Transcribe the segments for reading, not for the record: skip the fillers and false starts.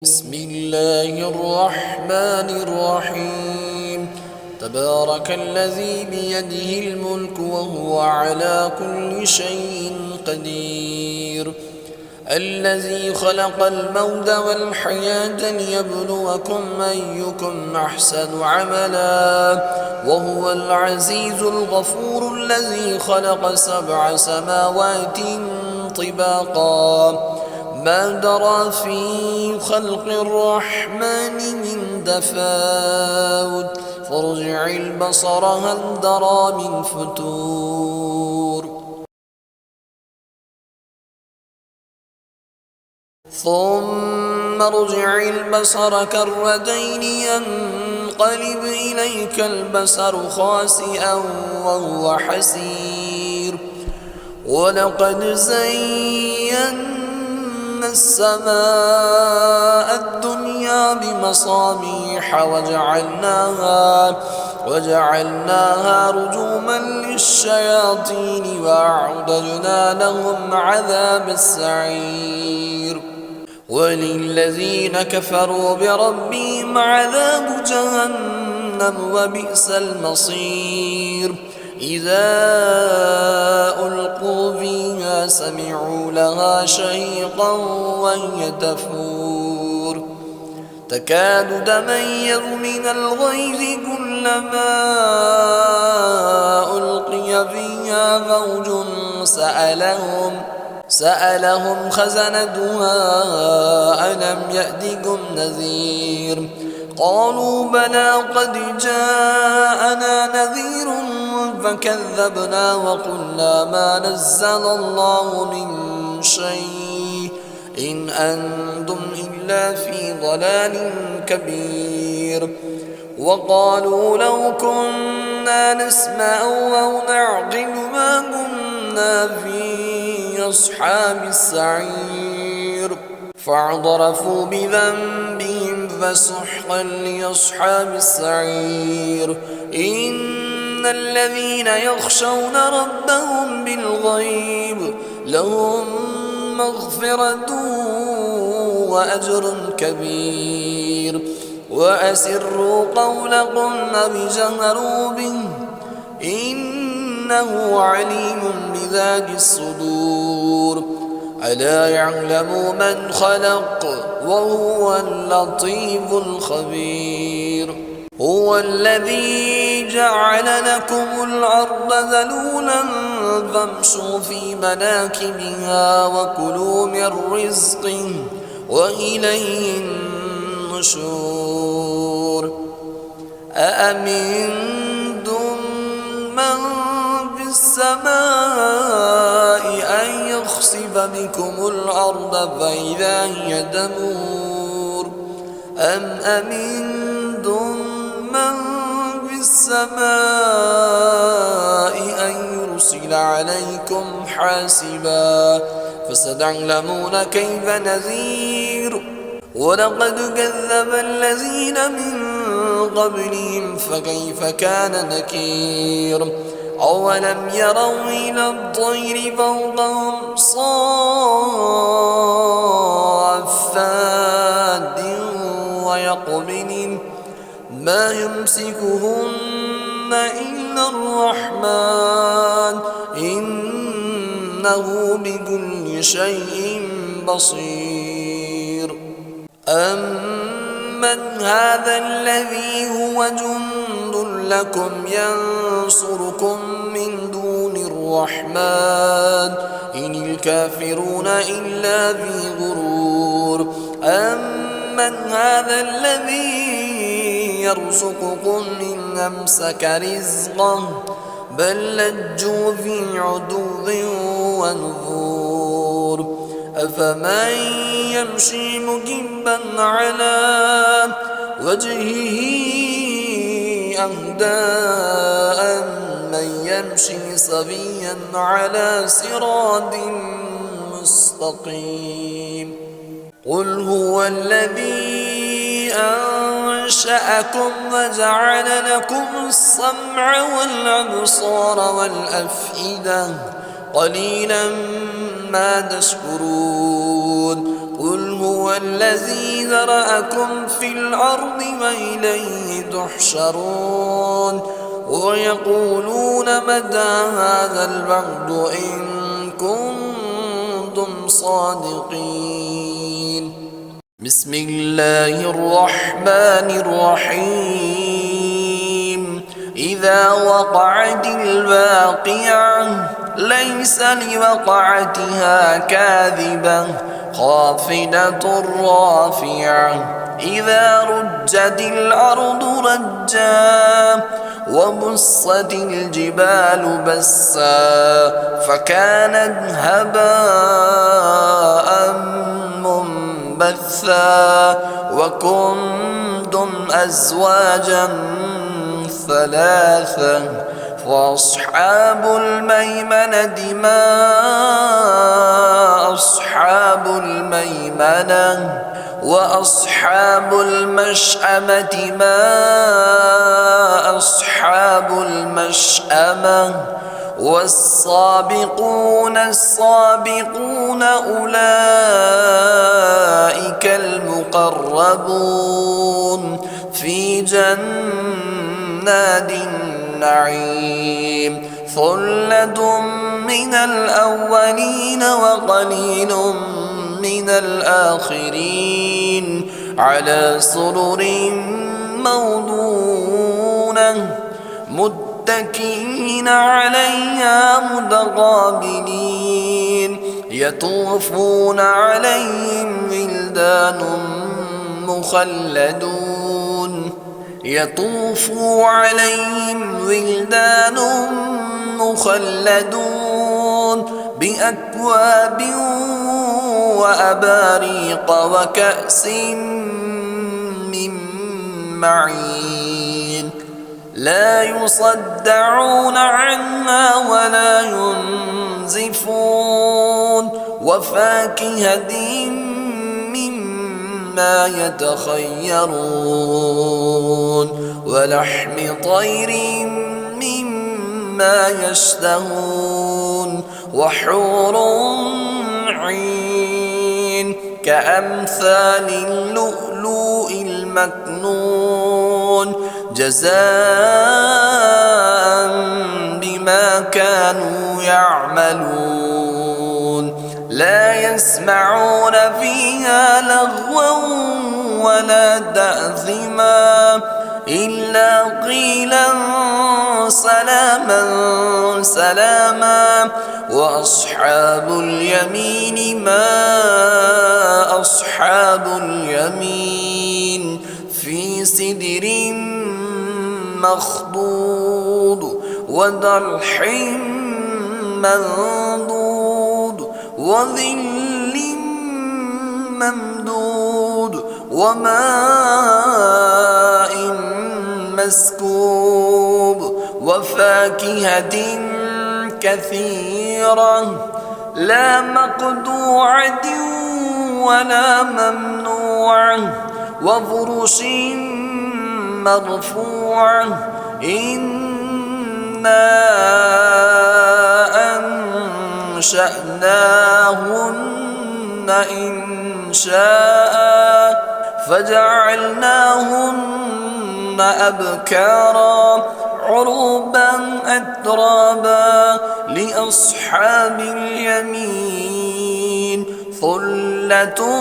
بسم الله الرحمن الرحيم. تبارك الذي بيده الملك وهو على كل شيء قدير. الذي خلق الموت والحياة ليبلوكم أيكم أحسن عملا وهو العزيز الغفور. الذي خلق 7 سماوات طباقا ما درى في خلق الرحمن من تفاوت فارجع البصر هل ترى من فتور ثم ارجع البصر كرتين ينقلب إليك البصر خاسئا وهو حسير. ولقد زينا السماء الدنيا بمصابيح وجعلناها رجوما للشياطين وأعتدنا لهم عذاب السعير. وللذين كفروا بربهم عذاب جهنم وبئس المصير. إذا ألقوا فيها سمعوا لها شهيقا وهي تفور تكاد تميز من الغيظ كلما ألقي فيها فوج سألهم خزنتها ألم يأتكم نذير قالوا بلى قد جاءنا نذير فكذبنا وقلنا ما نزل الله من شيء إن أنتم إلا في ضلال كبير. وقالوا لو كنا نسمع أو نعقل ما كنا في أصحاب السعير فاعترفوا بذنبهم فسحقا لأصحاب السعير. إن الذين يخشون ربهم بالغيب لهم مغفرة وأجر كبير. وأسروا قولكم أو جهروا به إنه عليم بذات الصدور. ألا يعلم من خلق وهو اللطيف الخبير. هو الذي جعل لكم الأرض ذلولا فامشوا في مناكبها وكلوا من رزقه وإليه النشور. أأمنتم من في السماء أن يخسف بكم الأرض فإذا هي تمور أم أمنتم من في السماء أن يرسل عليكم حاسبا فستعلمون كيف نذير. ولقد كذب الذين من قبلهم فكيف كان نكير. أولم يروا إلى الطير فوقهم صافات ويقبلن ما يمسكهن إلا الرحمن إنه بكل شيء بصير. أمن هذا الذي هو جند لكم ينصركم من دون الرحمن إن الكافرون إلا في غرور. أمن هذا الذي يرزقكم إن أمسك رزقه بل لجوا في عتو ونفور. أفمن يمشي مكبا على وجهه أهدى أمن يمشي سويا على صراط مستقيم. قل هو الذي أنشأكم وجعل لكم السمع والأبصار والأفئدة قليلا ما تشكرون. قل هو الذي ذرأكم في الأرض وإليه تحشرون ويقولون متى هذا الوعد إن كنتم صادقين بسم الله الرحمن الرحيم إذا وقعت الواقعة ليس لوقعتها كاذبة خافضة رافعة إذا رجت الأرض رجا وبست الجبال بسا فكانت هباء منبثا وكنتم أزواجا ثلاثة فأصحاب الميمنة ما أصحاب الميمنة وأصحاب المشأمة ما أصحاب المشأمة والسابقون السابقون أولئك المقربون في جنات النعيم ثلة من الأولين وقليل من الآخرين على سرر موضونة متكئين عليها متقابلين يطوفون عليهم ولدان مخلدون بأكواب وأباريق وكأس من معين لا يصدعون عنها ولا ينزفون وفاكهة مما يتخيرون ولحم طير مما يشتهون وحور عين كأمثال اللؤلؤ المكنون جزاء بما كانوا يعملون لا يسمعون فيها لغوا ولا تأثما إلا قيلا سلاما سلاما وأصحاب اليمين ما أصحاب اليمين في سدر مخضود وضلح منضود وظل ممدود وماء مسكوب وفاكهة كثيرة لا مقطوعة ولا ممنوعة وفرش مرفوعة إنا أنشأناهن إنشاء فجعلناهن أبكارا عربا أترابا لأصحاب اليمين ثلة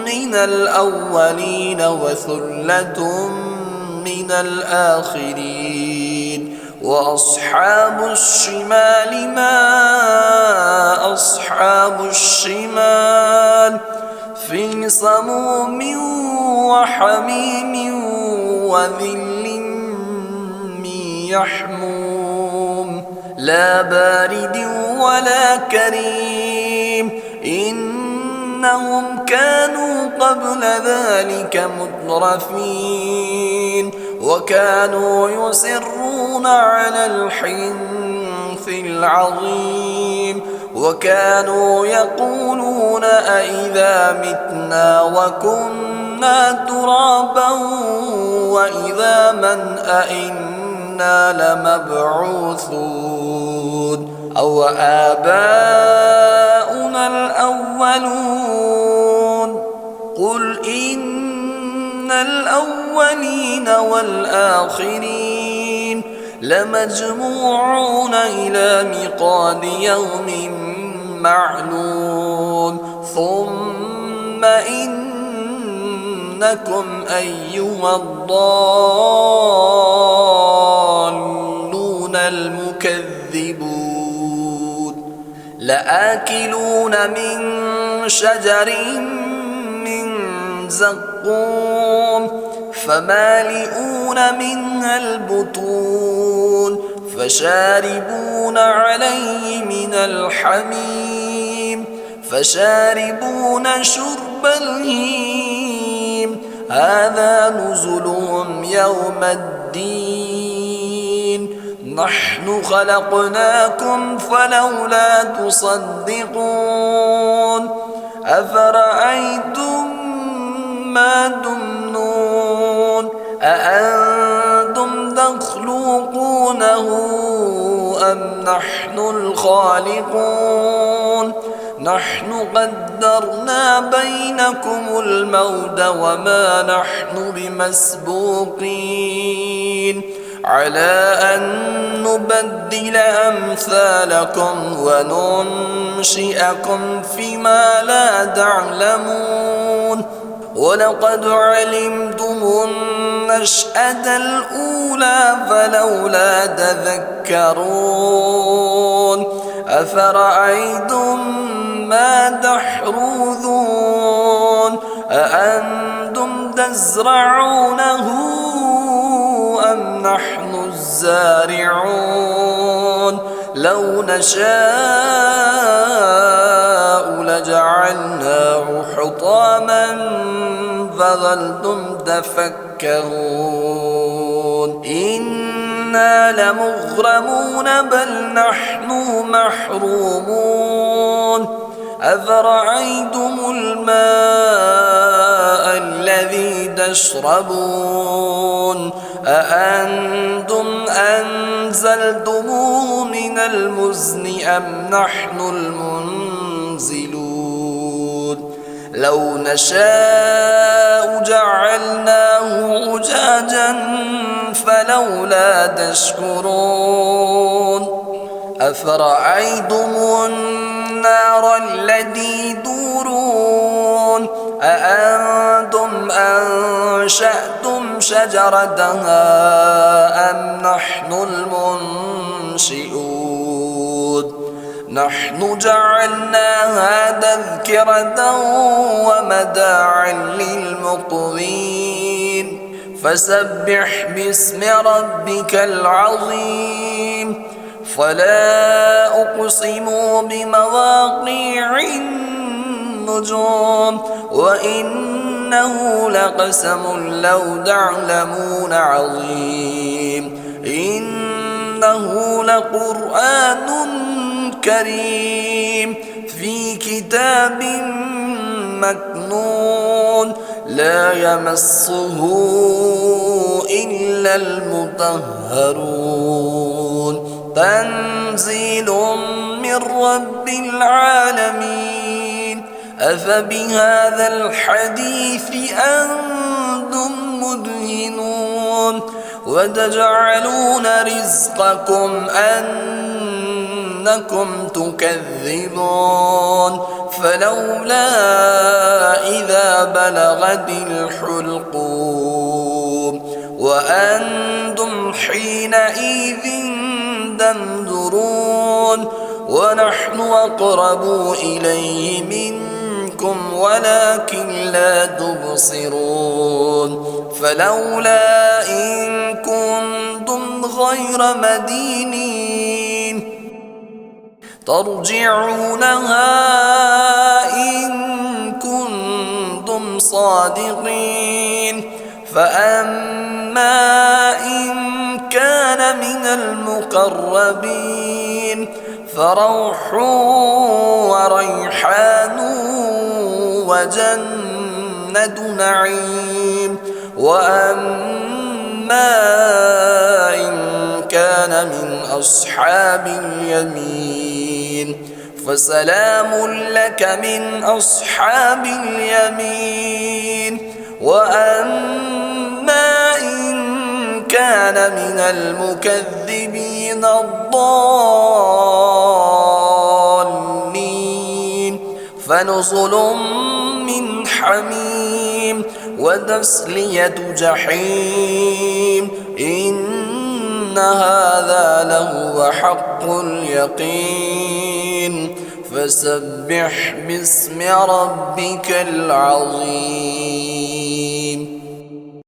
من الأولين وثلة من الآخرين وأصحاب الشمال ما أصحاب الشمال في سموم وحميم وذل من يحموم لا بارد ولا كريم إنهم كانوا قبل ذلك مترفين وكانوا يصرون على الحنث العظيم وكانوا يقولون أئذا متنا وكنا ترابا وإذا من أئنا لمبعوثون أو آباؤنا الأولون قل إن الأولين والآخرين لمجموعون إلى ميقات يوم معلوم ثم إنكم أيها الضالون المكذبون لآكلون من شجر من زقوم فمالئون منها البطون فشاربون عليه من الحميم فشاربون شرب الهيم هذا نزلهم يوم الدين نحن خلقناكم فلولا تصدقون أفرأيتم ما تمنون أأنتم تخلقونه أم نحن الخالقون نحن قدرنا بينكم الموت وما نحن بمسبوقين على أن نبدل أمثالكم وننشئكم فيما لا تعلمون ولقد علمتم النشأة الأولى فلولا تذكرون أفرأيتم ما تحرثون أأنتم تزرعونه أم نحن الزارعون لو نشاء لجعلناه حطاما فظلتم تفكرون إنا لمغرمون بل نحن محرومون أفرأيتم الماء الذي تشربون أأنتم أنزلتموه من المزن أم نحن المنزلون لو نشاء جعلناه أجاجا فلولا تشكرون أفرأيتم النار التي تورون أأنتم أنشأتم شجرتها أم نحن المنشئون نحن جعلناها تذكرة ومتاعا للمقوين فسبح باسم ربك العظيم فلا أقسم بمواقع النجوم وإنه لقسم لو تعلمون عظيم إنه لقرآن كريم في كتاب مكنون لا يمسه إلا المطهرون تنزيل من رب العالمين أفبهذا الحديث أنتم مدهنون وتجعلون رزقكم أنكم تكذبون فلولا إذا بلغت الحلقوم وأنتم حينئذ تنظرون ونحن أقرب إليه منكم ولكن لا تبصرون فلولا إن كنتم غير مدينين ترجعونها إن كنتم صادقين فأما إن كان من المقربين فروح وريحان وجنة نعيم وأما إن كان من أصحاب اليمين فسلام لك من أصحاب اليمين. وأما إن كان من المكذبين الضالين فنزل من حميم وتسلية جحيم. إن هذا لهو حق اليقين. فسبح باسم ربك العظيم.